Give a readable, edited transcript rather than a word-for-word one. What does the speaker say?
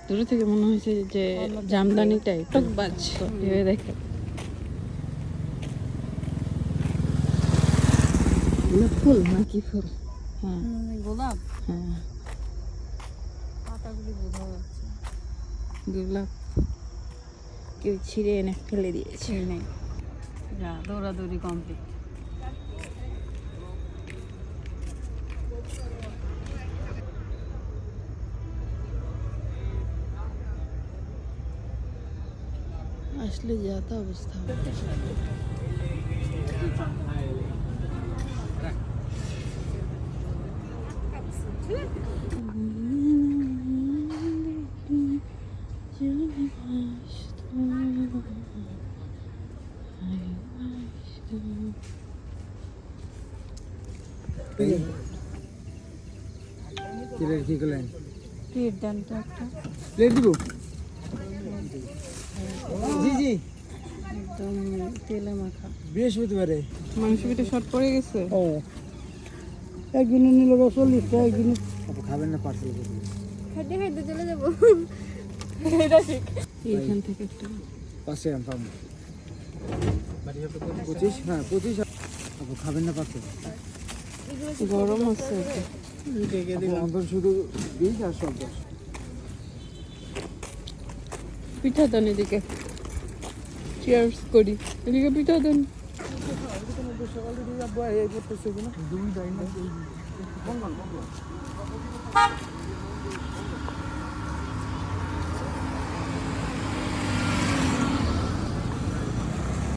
দূরে থেকে মনে হয়েছে যে জামদানিটাই টক বাজ ভেবে দেখে। ফুল নাকি ফুল? হ্যাঁ গোলাপ। হ্যাঁ পাতাগুলি বোঝা যাচ্ছে। গোলাপ কেউ ছিঁড়ে এনে ফেলে দিয়েছে। নেই, যা দৌড়াদৌড়ি কমপ্লিট। আসলে যাতা অবস্থা। কি করলেন? প্লেট দেন তো একটা। প্লেট দিব? জি জি, একদম তেলে মাখা। বৃহস্পতিবারে মাংস পিঠে শর্ট পড়ে গেছে। ও একদিনে নিল 40টা, একদিনে খাবেন না পার্সেল করে খাইতে খাইতে চলে যাবো। এইখান থেকে একটা পাশে আম পাবো 25। হ্যাঁ 25 আপু খাবেন না পার্সেল? গরম আছে অন্তর শুধু 20 আর সব 10। পিঠা দেন এদিকে, চিয়ার্স করি। এদিকে পিঠা দেন। সকালে দিয়ে আব্বা এই করতেছে কিনা দুই দাই না